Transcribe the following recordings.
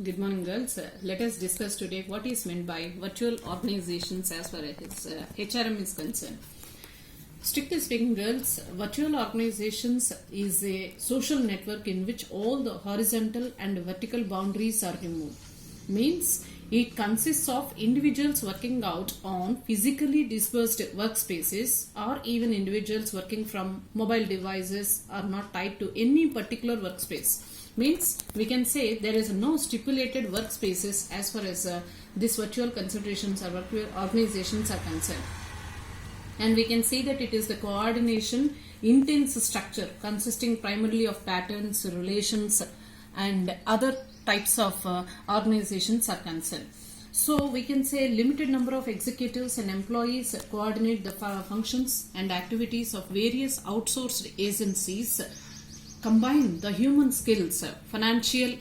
Good morning, girls. Let us discuss today what is meant by virtual organizations as far as HRM is concerned. Strictly speaking, girls, virtual organizations is a social network in which all the horizontal and vertical boundaries are removed. Means it consists of individuals working out on physically dispersed workspaces, or even individuals working from mobile devices are not tied to any particular workspace. Means we can say there is no stipulated workspaces as far as these virtual concentrations or virtual organizations are concerned. And we can say that it is the coordination intense structure consisting primarily of patterns, relations and other types of organizations are concerned. So we can say limited number of executives and employees coordinate the functions and activities of various outsourced agencies, combine the human skills, financial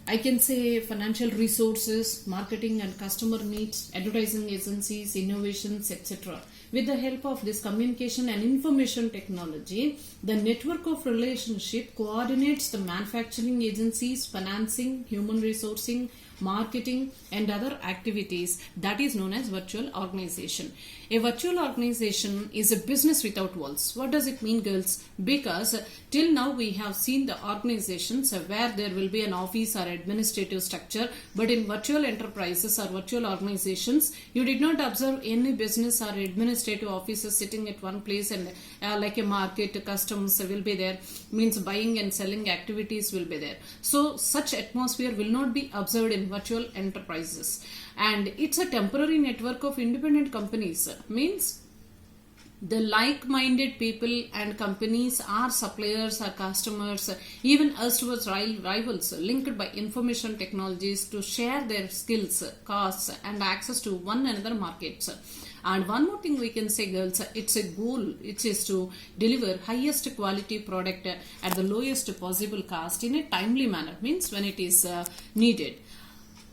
financial resources, marketing and customer needs, advertising agencies, innovations, etc. With the help of this communication and information technology, the network of relationship coordinates the manufacturing agencies, financing, human resourcing, marketing and other activities. That is known as virtual organization. A virtual organization is a business without walls. What does it mean, girls? Because till now we have seen the organizations where there will be an office or administrative structure, but in virtual enterprises or virtual organizations you did not observe any business or administrative offices sitting at one place, and like a market, customs will be there, means buying and selling activities will be there. So such atmosphere will not be observed in virtual enterprises, and it's a temporary network of independent companies. Means the like-minded people and companies are suppliers or customers, even erstwhile rivals, linked by information technologies to share their skills, costs and access to one another markets. And one more thing we can say, girls, it's a goal, it is to deliver highest quality product at the lowest possible cost in a timely manner, means when it is needed.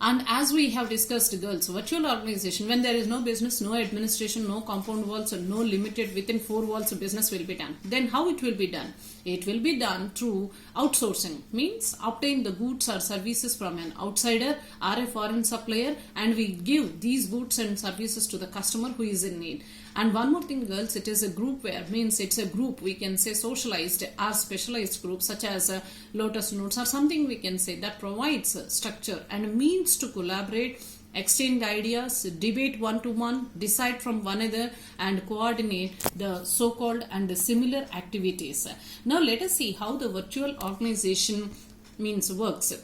And as we have discussed, girls, virtual organization, when there is no business, no administration, no compound walls, no limited within four walls business will be done. Then how it will be done? It will be done through outsourcing, means obtain the goods or services from an outsider or a foreign supplier, and we give these goods and services to the customer who is in need. And one more thing, girls, it is a groupware, means it's a group, we can say socialized or specialized groups such as Lotus Notes or something we can say, that provides structure and means to collaborate, exchange ideas, debate one-to-one, decide from one another and coordinate the so-called and the similar activities. Now let us see how the virtual organization means works.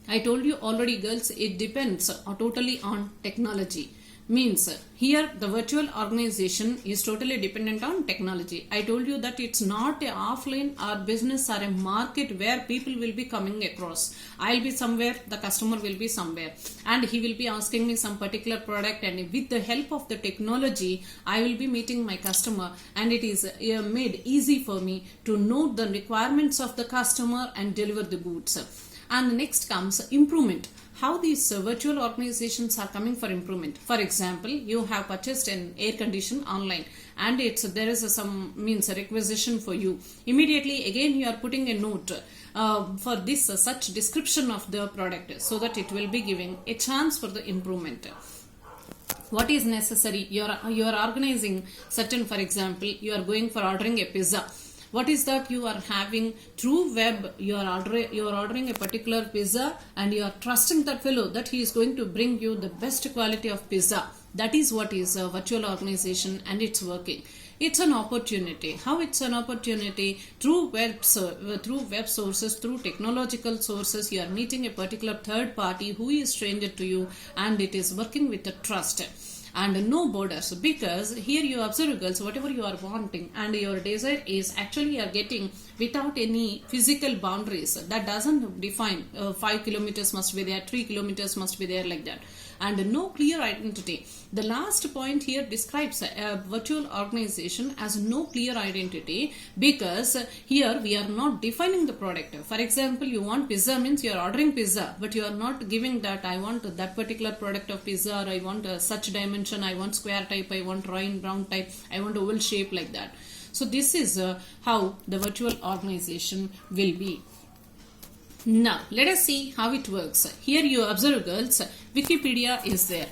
I told you already, girls, it depends totally on technology. Means here the virtual organization is totally dependent on technology. I told you that it's not a offline or business or a market where people will be coming across. I'll be somewhere, the customer will be somewhere, and he will be asking me some particular product, and with the help of the technology I will be meeting my customer, and it is made easy for me to note the requirements of the customer and deliver the goods. And the next comes improvement. How these virtual organizations are coming for improvement. For example, you have purchased an air condition online, and there is some means a requisition for you. Immediately again you are putting a note for this such description of the product, so that it will be giving a chance for the improvement. What is necessary? You are organizing certain, for example, you are going for ordering a pizza. What is that you are having through web? You are ordering a particular pizza, and you are trusting that fellow that he is going to bring you the best quality of pizza. That is what is a virtual organization, and it's working. It's an opportunity. How it's an opportunity? Through web sources, through technological sources, you are meeting a particular third party who is stranger to you, and it is working with a trust and no borders. Because here you observe, girls, whatever you are wanting and your desire is actually you are getting without any physical boundaries. That doesn't define 5 kilometers must be there, 3 kilometers must be there, like that. And no clear identity. The last point here describes a virtual organization as no clear identity, because here we are not defining the product. For example, you want pizza, means you are ordering pizza, but you are not giving that I want that particular product of pizza, or I want such dimension, I want square type, I want round type, I want oval shape, like that. So this is how the virtual organization will be. Now, let us see how it works. Here you observe, girls, Wikipedia is there.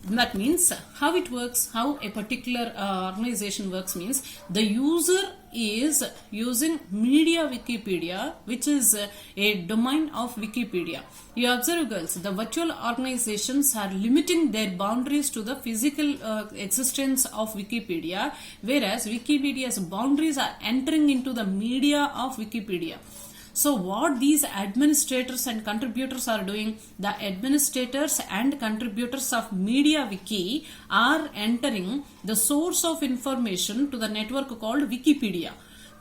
That means how it works, how a particular organization works means the user is using Media Wikipedia, which is a domain of Wikipedia. You observe, girls, the virtual organizations are limiting their boundaries to the physical existence of Wikipedia, whereas Wikipedia's boundaries are entering into the media of Wikipedia. So what these administrators and contributors are doing, the administrators and contributors of MediaWiki are entering the source of information to the network called Wikipedia.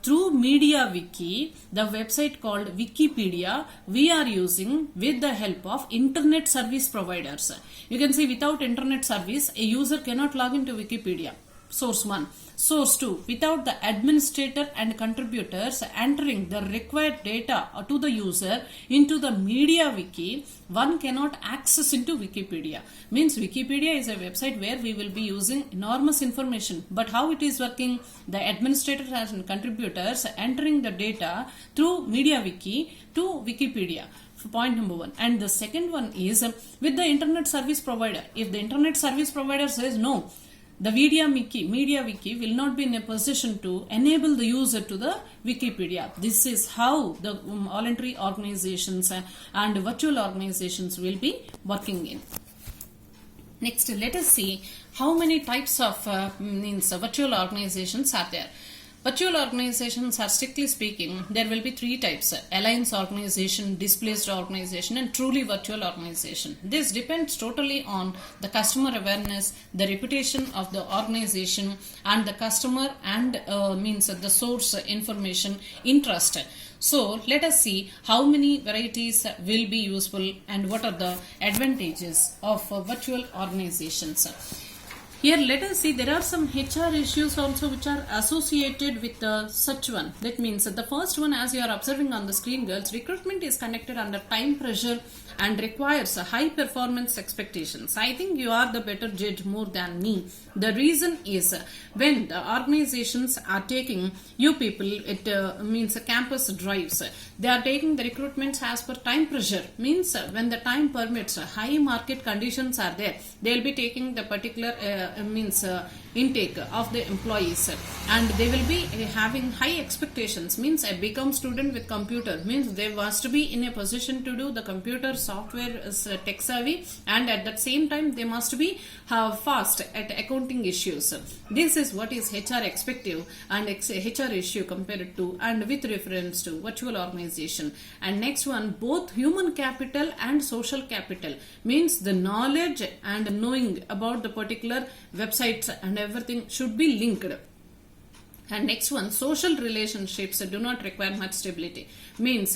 Through MediaWiki, the website called Wikipedia, we are using with the help of internet service providers. You can see without internet service, a user cannot log into Wikipedia. Source 1. Source 2. Without the administrator and contributors entering the required data to the user into the MediaWiki, one cannot access into Wikipedia. Means Wikipedia is a website where we will be using enormous information. But how it is working? The administrators and contributors entering the data through MediaWiki to Wikipedia. Point number 1. And the second one is with the internet service provider. If the internet service provider says no, the MediaWiki will not be in a position to enable the user to the Wikipedia. This is how the voluntary organizations and virtual organizations will be working in. Next, let us see how many types of virtual organizations are there. Virtual organizations are, strictly speaking, there will be 3 types: alliance organization, displaced organization, and truly virtual organization. This depends totally on the customer awareness, the reputation of the organization, and the customer and the source information interest. So let us see how many varieties will be useful and what are the advantages of virtual organizations. Here let us see there are some HR issues also which are associated with such one. That means the first one, as you are observing on the screen, girls, recruitment is conducted under time pressure and requires high performance expectations. I think you are the better judge more than me. The reason is when the organizations are taking you people, it means campus drives. They are taking the recruitments as per time pressure. Means when the time permits, high market conditions are there, they will be taking the particular intake of the employees, and they will be having high expectations. Means a become student with computer means they must be in a position to do the computer software tech savvy, and at that same time they must be fast at accounting issues. This is what is HR expective and HR issue compared to and with reference to virtual organization. And next one, both human capital and social capital, means the knowledge and knowing about the particular websites and everything should be linked. And next one, social relationships do not require much stability. Means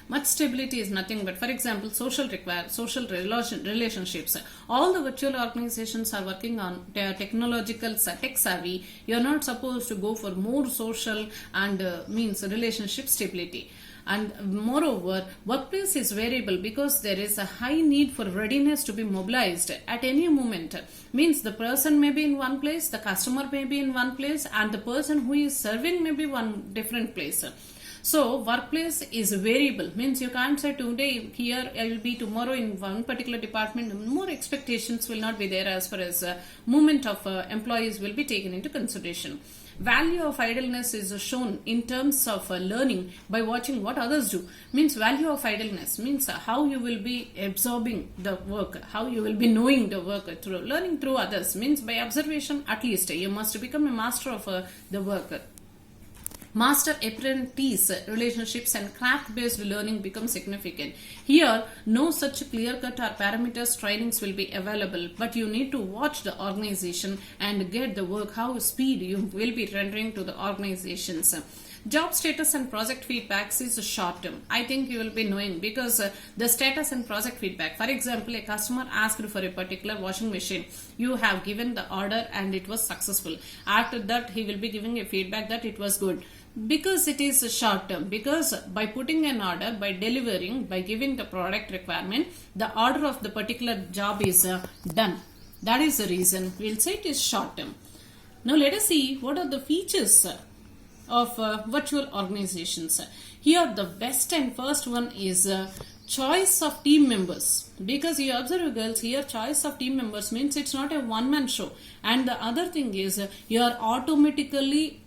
much stability is nothing but, for example, social relationships. All the virtual organizations are working on technological tech savvy. You are not supposed to go for more social and relationship stability. And moreover, workplace is variable because there is a high need for readiness to be mobilized at any moment. Means the person may be in one place, the customer may be in one place, and the person who is serving may be one different place. So workplace is variable. Means you can't say today here I will be, tomorrow in one particular department. More expectations will not be there as far as movement of employees will be taken into consideration. Value of idleness is shown in terms of learning by watching what others do. Means value of idleness means how you will be absorbing the work, how you will be knowing the work through learning through others. Means by observation, at least you must become a master of the work. Master-apprentice relationships and craft-based learning become significant. Here, no such clear-cut or parameters trainings will be available, but you need to watch the organization and get the work, how speed you will be rendering to the organizations. Job status and project feedbacks is short term. I think you will be knowing because the status and project feedback. For example, a customer asked for a particular washing machine. You have given the order and it was successful. After that, he will be giving a feedback that it was good. Because it is short term, because by putting an order, by delivering, by giving the product requirement, the order of the particular job is done. That is the reason we'll say it is short term. Now let us see what are the features of virtual organizations. Here the best and first one is choice of team members, because you observe girls here, choice of team members means it's not a one-man show. And the other thing is you are automatically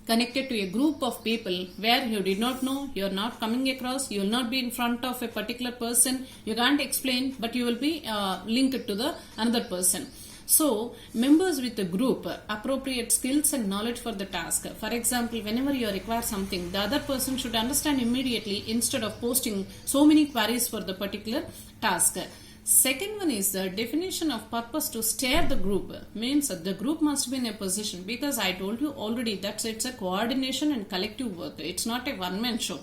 connected to a group of people where you did not know, you are not coming across, you will not be in front of a particular person, you can't explain, but you will be linked to the another person. So, members with the group, appropriate skills and knowledge for the task. For example, whenever you require something, the other person should understand immediately instead of posting so many queries for the particular task. Second one is the definition of purpose to steer the group. Means the group must be in a position, because I told you already that it's a coordination and collective work. It's not a one-man show.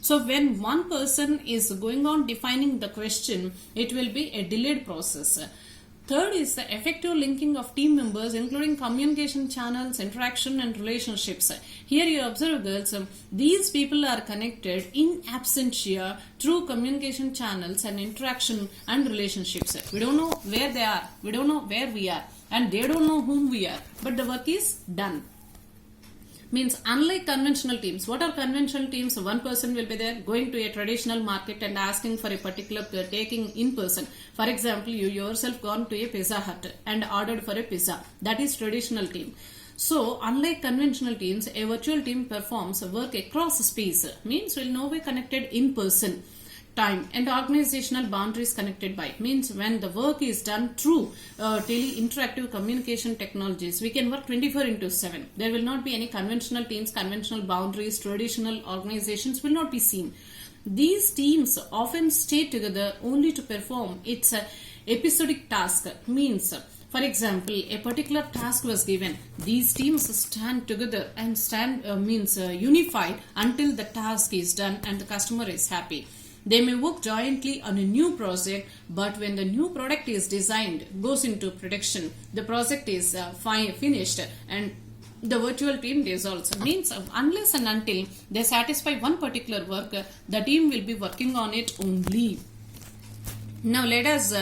So when one person is going on defining the question, it will be a delayed process. Third is the effective linking of team members, including communication channels, interaction and relationships. Here you observe girls, these people are connected in absentia through communication channels and interaction and relationships. We don't know where they are, we don't know where we are, and they don't know whom we are, but the work is done. Means unlike conventional teams, what are conventional teams? One person will be there going to a traditional market and asking for a particular taking in person. For example, you yourself gone to a Pizza Hut and ordered for a pizza. That is traditional team. So unlike conventional teams, a virtual team performs work across space. Means will no way connected in person. Time and organizational boundaries connected by, means when the work is done through tele-interactive communication technologies, we can work 24/7. There will not be any conventional teams, conventional boundaries, traditional organizations will not be seen. These teams often stay together only to perform its episodic task. Means, for example, a particular task was given. These teams stand together and unified until the task is done and the customer is happy. They may work jointly on a new project, but when the new product is designed, goes into production, the project is finished and the virtual team dissolves. Means unless and until they satisfy one particular work, the team will be working on it only. Now let us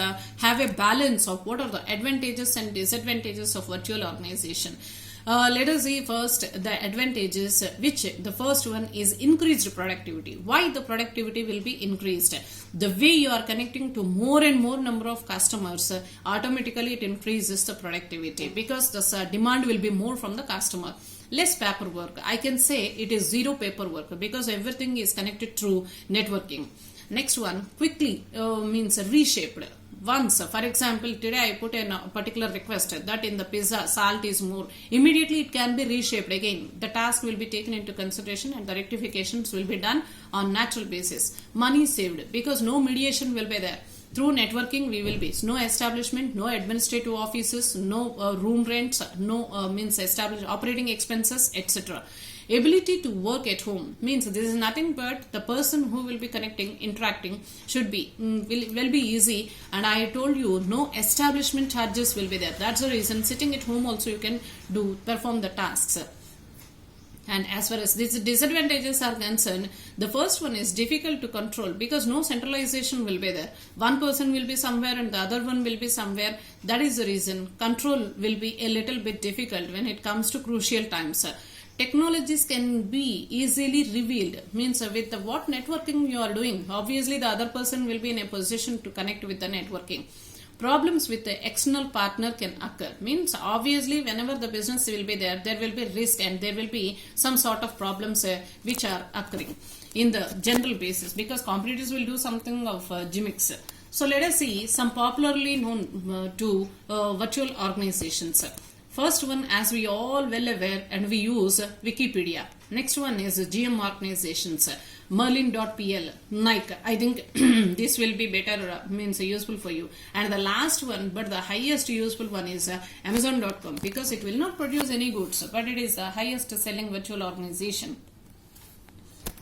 have a balance of what are the advantages and disadvantages of virtual organization. Let us see first the advantages, which the first one is increased productivity. Why the productivity will be increased? The way you are connecting to more and more number of customers, automatically it increases the productivity, because the demand will be more from the customer. Less paperwork. I can say it is zero paperwork, because everything is connected through networking. Next one, quickly means reshaped. Once, for example, today I put in a particular request that in the pizza salt is more. Immediately it can be reshaped again. The task will be taken into consideration and the rectifications will be done on natural basis. Money saved, because no mediation will be there. Through networking we will be. No establishment, no administrative offices, no room rents, no established operating expenses, etc. Ability to work at home, means this is nothing but the person who will be connecting, interacting should be will be easy, and I told you no establishment charges will be there. That's the reason sitting at home also you can perform the tasks. And as far as these disadvantages are concerned, the first one is difficult to control, because no centralization will be there. One person will be somewhere and the other one will be somewhere. That is the reason control will be a little bit difficult when it comes to crucial times. Technologies can be easily revealed, means with what networking you are doing, obviously the other person will be in a position to connect with the networking. Problems with the external partner can occur, means obviously whenever the business will be there, there will be risk and there will be some sort of problems which are occurring in the general basis, because competitors will do something of gimmicks. So let us see some popularly known to virtual organizations. First one, as we all well aware, and we use Wikipedia. Next one is GM organizations, Merlin.pl, Nike. I think this will be better, useful for you. And the last one, but the highest useful one is Amazon.com, because it will not produce any goods, but it is the highest selling virtual organization.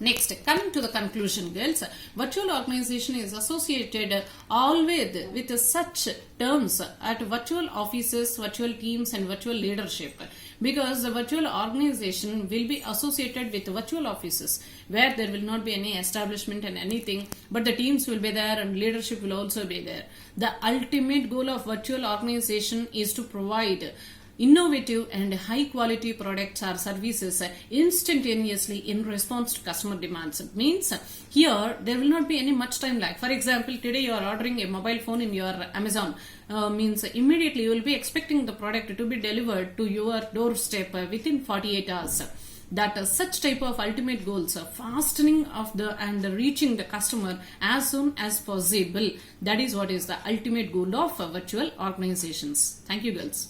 Next, coming to the conclusion, girls, virtual organization is associated always with such terms at virtual offices, virtual teams and virtual leadership, because the virtual organization will be associated with virtual offices where there will not be any establishment and anything, but the teams will be there and leadership will also be there. The ultimate goal of virtual organization is to provide innovative and high quality products or services instantaneously in response to customer demands. It means here there will not be any much time lag. For example, today you are ordering a mobile phone in your Amazon, means immediately you will be expecting the product to be delivered to your doorstep within 48 hours. That such type of ultimate goals, fastening of the and reaching the customer as soon as possible. That is what is the ultimate goal of virtual organizations. Thank you, girls.